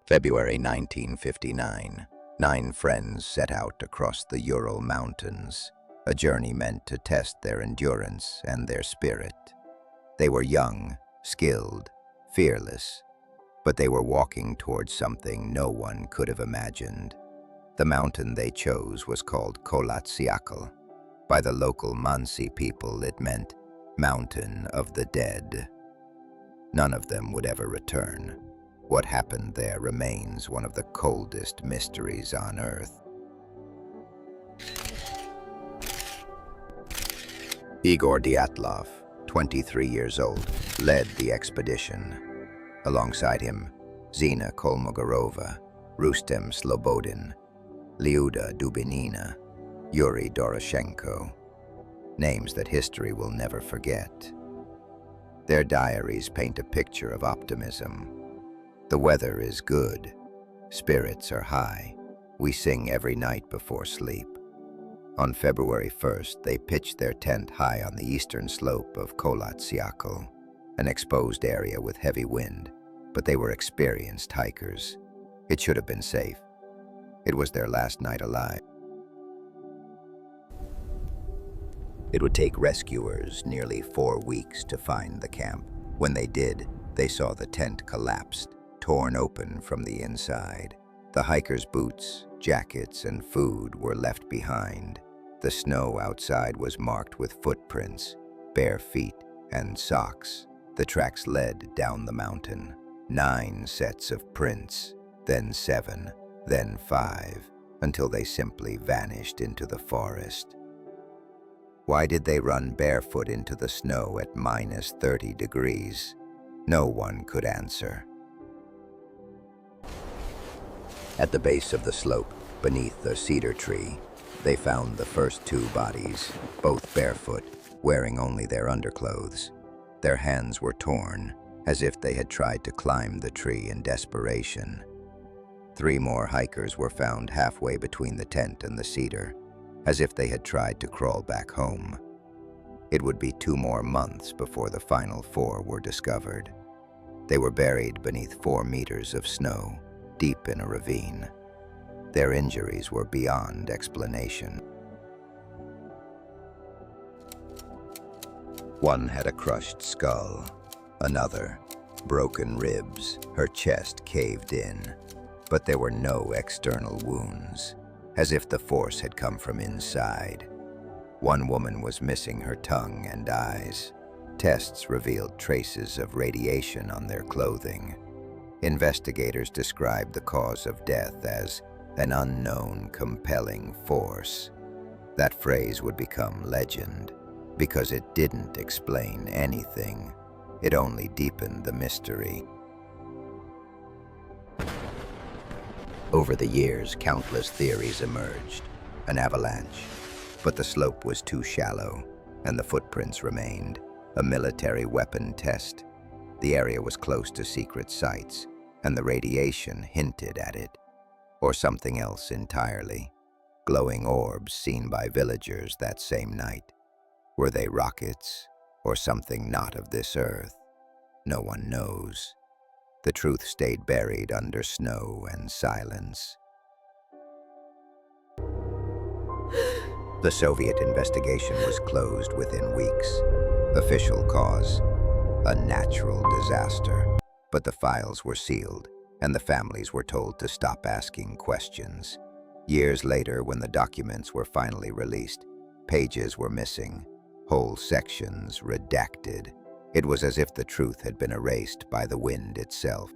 February 1959. 9 friends set out across the Ural Mountains, a journey meant to test their endurance and their spirit. They were young, skilled, fearless, but they were walking towards something no one could have imagined. The mountain they chose was called Kolatsiakl. By the local Mansi people, it meant Mountain of the Dead. None of them would ever return. What happened there remains one of the coldest mysteries on Earth. Igor Dyatlov, 23 years old, led the expedition. Alongside him, Zina Kolmogorova, Rustem Slobodin, Lyuda Dubinina, Yuri Doroshenko, names that history will never forget. Their diaries paint a picture of optimism. The weather is good, spirits are high, we sing every night before sleep. On February 1st, they pitched their tent high on the eastern slope of Kolatsiakl, an exposed area with heavy wind, but they were experienced hikers. It should have been safe. It was their last night alive. It would take rescuers nearly 4 weeks to find the camp. When they did, they saw the tent collapsed, torn open from the inside. The hikers' boots, jackets, and food were left behind. The snow outside was marked with footprints, bare feet, and socks. The tracks led down the mountain. 9 sets of prints, then 7, then 5, until they simply vanished into the forest. Why did they run barefoot into the snow at minus 30 degrees? No one could answer. At the base of the slope, beneath a cedar tree, they found the first 2 bodies, both barefoot, wearing only their underclothes. Their hands were torn, as if they had tried to climb the tree in desperation. 3 more hikers were found halfway between the tent and the cedar, as if they had tried to crawl back home. It would be 2 more months before the final 4 were discovered. They were buried beneath 4 meters of snow, deep in a ravine. Their injuries were beyond explanation. One had a crushed skull, another, broken ribs, her chest caved in, but there were no external wounds, as if the force had come from inside. One woman was missing her tongue and eyes. Tests revealed traces of radiation on their clothing. Investigators described the cause of death as an unknown compelling force. That phrase would become legend because it didn't explain anything. It only deepened the mystery. Over the years, countless theories emerged. An avalanche, but the slope was too shallow, and the footprints remained. A military weapon test. The area was close to secret sites, and the radiation hinted at it. Or something else entirely. Glowing orbs seen by villagers that same night. Were they rockets, or something not of this earth? No one knows. The truth stayed buried under snow and silence. The Soviet investigation was closed within weeks. Official cause: a natural disaster. But the files were sealed, and the families were told to stop asking questions. Years later, when the documents were finally released, pages were missing, whole sections redacted. It was as if the truth had been erased by the wind itself.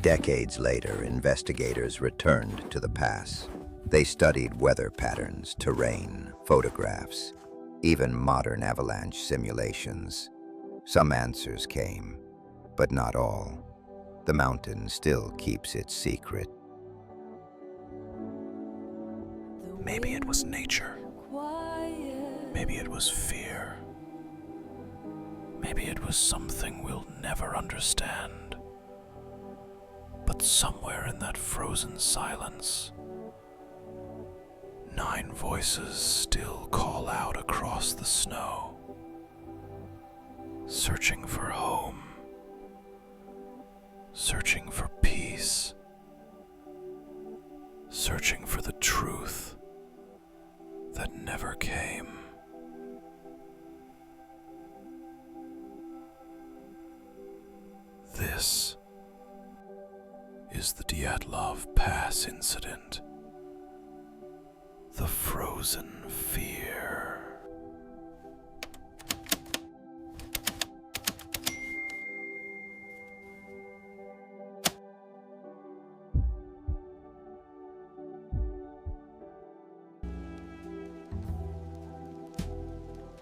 Decades later, investigators returned to the pass. They studied weather patterns, terrain, photographs, even modern avalanche simulations. Some answers came, but not all. The mountain still keeps its secret. Maybe it was nature. Maybe it was fear. Maybe it was something we'll never understand. But somewhere in that frozen silence, 9 voices still call out across the snow, searching for home, searching for peace, searching for the truth that never came. This is the Dyatlov Pass Incident. The frozen fear.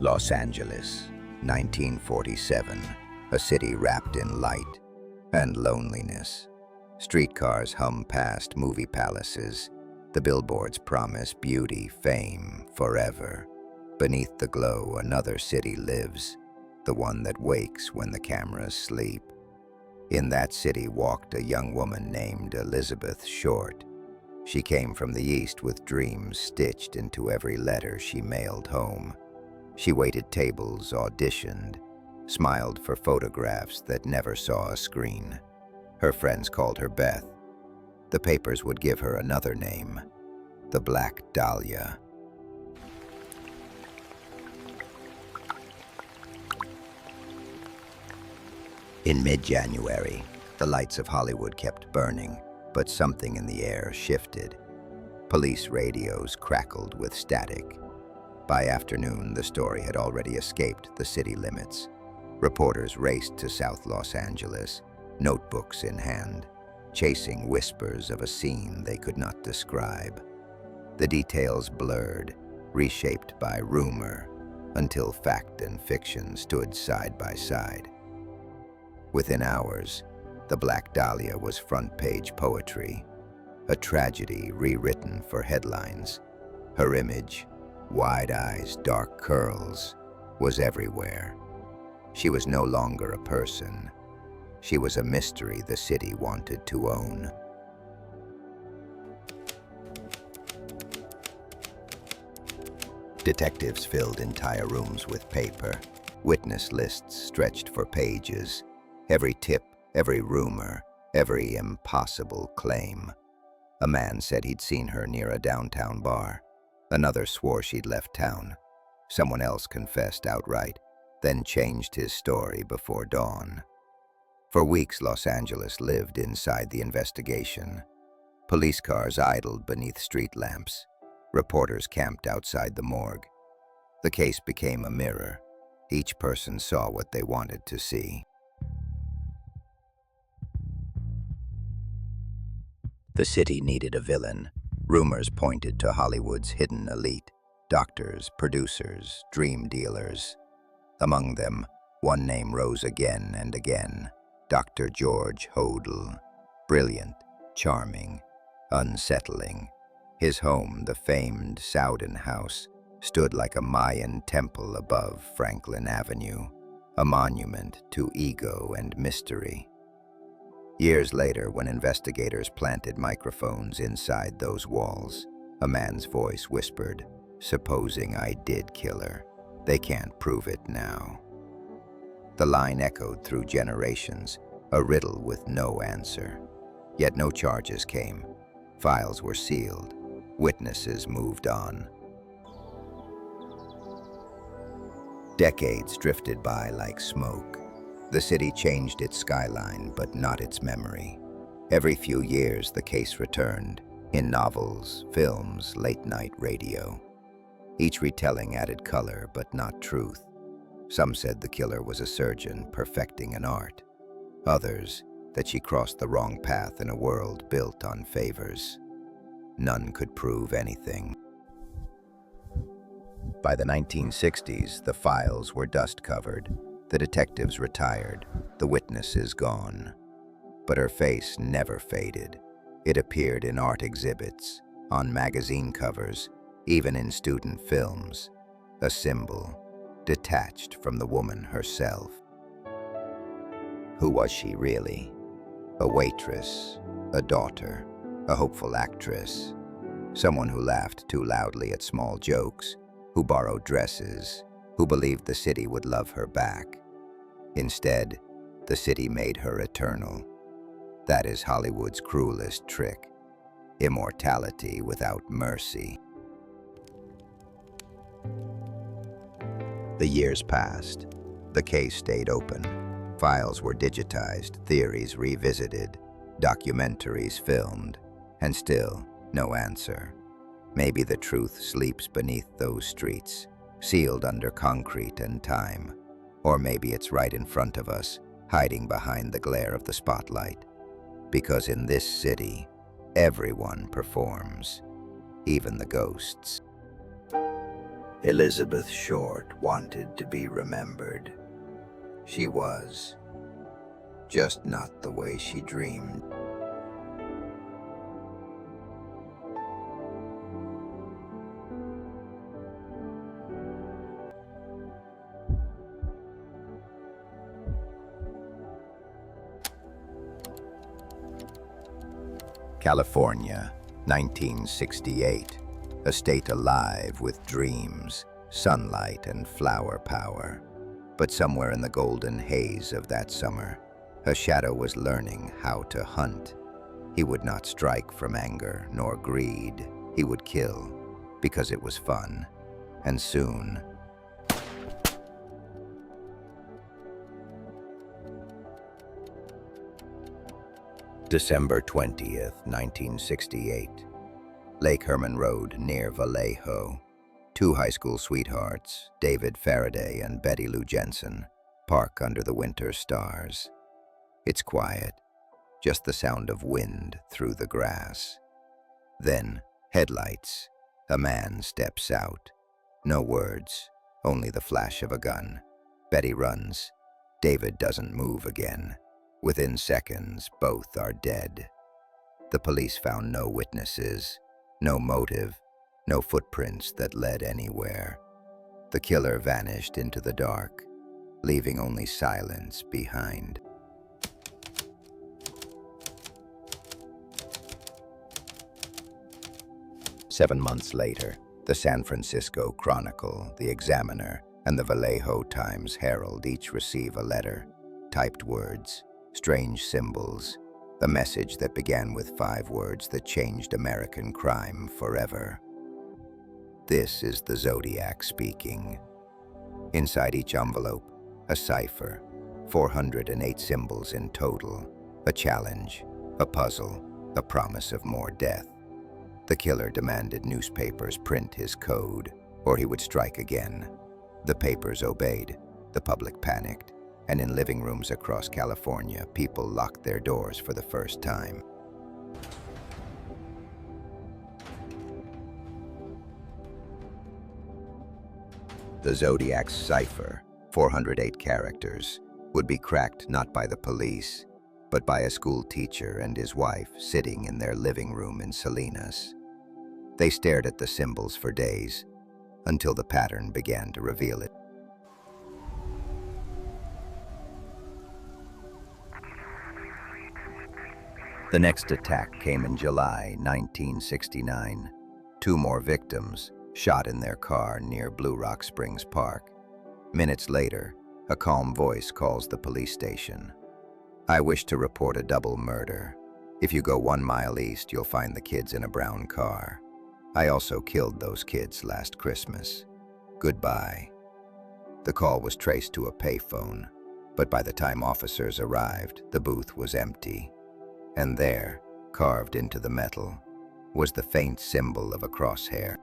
Los Angeles, 1947, a city wrapped in light and loneliness. Streetcars hum past movie palaces. The billboards promise beauty, fame, forever. Beneath the glow, another city lives, the one that wakes when the cameras sleep. In that city walked a young woman named Elizabeth Short. She came from the East with dreams stitched into every letter she mailed home. She waited tables, auditioned, smiled for photographs that never saw a screen. Her friends called her Beth. The papers would give her another name, the Black Dahlia. In mid-January, the lights of Hollywood kept burning, but something in the air shifted. Police radios crackled with static. By afternoon, the story had already escaped the city limits. Reporters raced to South Los Angeles, notebooks in hand, chasing whispers of a scene they could not describe. The details blurred, reshaped by rumor, until fact and fiction stood side by side. Within hours, the Black Dahlia was front-page poetry, a tragedy rewritten for headlines. Her image, wide eyes, dark curls, was everywhere. She was no longer a person. She was a mystery the city wanted to own. Detectives filled entire rooms with paper. Witness lists stretched for pages. Every tip, every rumor, every impossible claim. A man said he'd seen her near a downtown bar. Another swore she'd left town. Someone else confessed outright, then changed his story before dawn. For weeks, Los Angeles lived inside the investigation. Police cars idled beneath street lamps. Reporters camped outside the morgue. The case became a mirror. Each person saw what they wanted to see. The city needed a villain. Rumors pointed to Hollywood's hidden elite: doctors, producers, dream dealers. Among them, one name rose again and again: Dr. George Hodel. Brilliant, charming, unsettling. His home, the famed Sowden House, stood like a Mayan temple above Franklin Avenue, a monument to ego and mystery. Years later, when investigators planted microphones inside those walls, a man's voice whispered, "Supposing I did kill her, they can't prove it now." The line echoed through generations, a riddle with no answer. Yet no charges came. Files were sealed. Witnesses moved on. Decades drifted by like smoke. The city changed its skyline, but not its memory. Every few years, the case returned, in novels, films, late-night radio. Each retelling added color, but not truth. Some said the killer was a surgeon perfecting an art. Others, that she crossed the wrong path in a world built on favors. None could prove anything. By the 1960s, the files were dust-covered. The detectives retired, the witnesses gone. But her face never faded. It appeared in art exhibits, on magazine covers, even in student films. A symbol, detached from the woman herself. Who was she really? A waitress, a daughter, a hopeful actress. Someone who laughed too loudly at small jokes, who borrowed dresses, who believed the city would love her back. Instead, the city made her eternal. That is Hollywood's cruelest trick. Immortality without mercy. The years passed. The case stayed open. Files were digitized, theories revisited, documentaries filmed, and still no answer. Maybe the truth sleeps beneath those streets, sealed under concrete and time. Or maybe it's right in front of us, hiding behind the glare of the spotlight. Because in this city, everyone performs, even the ghosts. Elizabeth Short wanted to be remembered. She was, just not the way she dreamed. California, 1968. A state alive with dreams, sunlight, and flower power. But somewhere in the golden haze of that summer, a shadow was learning how to hunt. He would not strike from anger nor greed. He would kill because it was fun. And soon, December 20th, 1968. Lake Herman Road near Vallejo. Two high school sweethearts, David Faraday and Betty Lou Jensen, park under the winter stars. It's quiet, just the sound of wind through the grass. Then, headlights. A man steps out. No words, only the flash of a gun. Betty runs. David doesn't move again. Within seconds, both are dead. The police found no witnesses, no motive, no footprints that led anywhere. The killer vanished into the dark, leaving only silence behind. Seven months later, the San Francisco Chronicle, the Examiner, and the Vallejo Times-Herald each receive a letter, typed words, strange symbols, a message that began with 5 words that changed American crime forever. This is the Zodiac speaking. Inside each envelope, a cipher, 408 symbols in total, a challenge, a puzzle, a promise of more death. The killer demanded newspapers print his code, or he would strike again. The papers obeyed, the public panicked, and in living rooms across California, people locked their doors for the first time. The Zodiac's cipher, 408 characters, would be cracked not by the police, but by a school teacher and his wife sitting in their living room in Salinas. They stared at the symbols for days, until the pattern began to reveal it. The next attack came in July 1969. 2 more victims, shot in their car near Blue Rock Springs Park. Minutes later, a calm voice calls the police station. "I wish to report a double murder. If you go 1 mile east, you'll find the kids in a brown car. I also killed those kids last Christmas. Goodbye." The call was traced to a payphone, but by the time officers arrived, the booth was empty. And there, carved into the metal, was the faint symbol of a crosshair.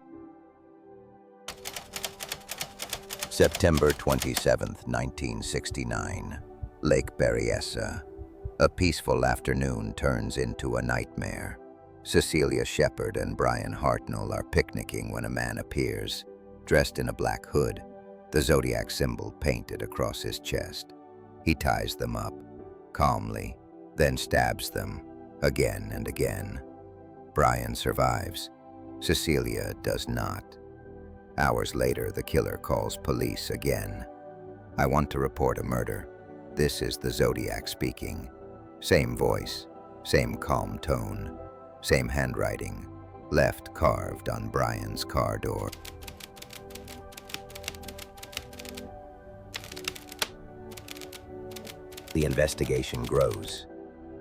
September 27, 1969. Lake Berryessa. A peaceful afternoon turns into a nightmare. Cecilia Shepard and Brian Hartnell are picnicking when a man appears, dressed in a black hood, the Zodiac symbol painted across his chest. He ties them up, calmly, then stabs them, again and again. Brian survives. Cecilia does not. Hours later, the killer calls police again. "I want to report a murder. This is the Zodiac speaking." Same voice, same calm tone, same handwriting, left carved on Brian's car door. The investigation grows.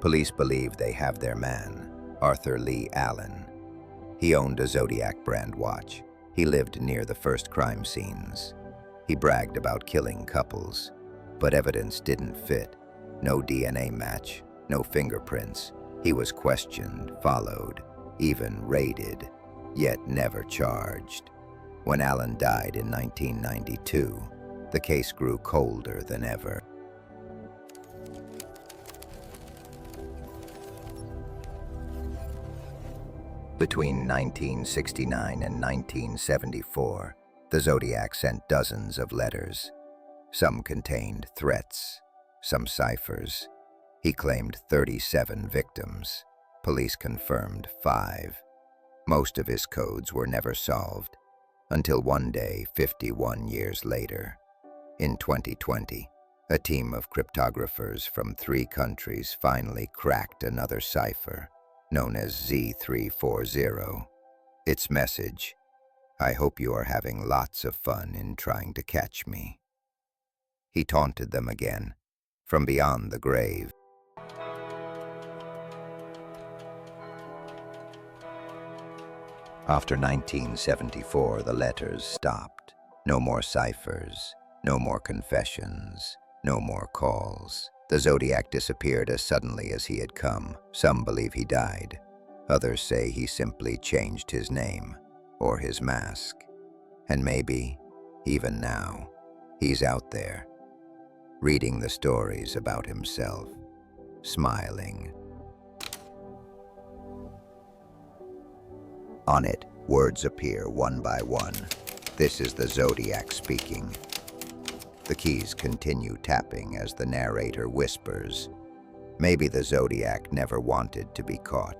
Police believe they have their man, Arthur Lee Allen. He owned a Zodiac brand watch. He lived near the first crime scenes. He bragged about killing couples, but evidence didn't fit. No DNA match, no fingerprints. He was questioned, followed, even raided, yet never charged. When Allen died in 1992, the case grew colder than ever. Between 1969 and 1974, the Zodiac sent dozens of letters. Some contained threats, some ciphers. He claimed 37 victims. Police confirmed 5. Most of his codes were never solved, until one day, 51 years later. In 2020, a team of cryptographers from 3 countries finally cracked another cipher, known as Z340. Its message: "I hope you are having lots of fun in trying to catch me." He taunted them again, from beyond the grave. After 1974, the letters stopped. No more ciphers, no more confessions, no more calls. The Zodiac disappeared as suddenly as he had come. Some believe he died. Others say he simply changed his name or his mask. And maybe, even now, he's out there, reading the stories about himself, smiling. On it, words appear one by one. This is the Zodiac speaking. The keys continue tapping as the narrator whispers. Maybe the Zodiac never wanted to be caught.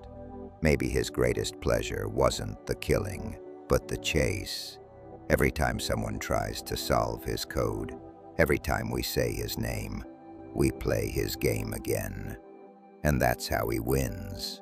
Maybe his greatest pleasure wasn't the killing, but the chase. Every time someone tries to solve his code, every time we say his name, we play his game again. And that's how he wins.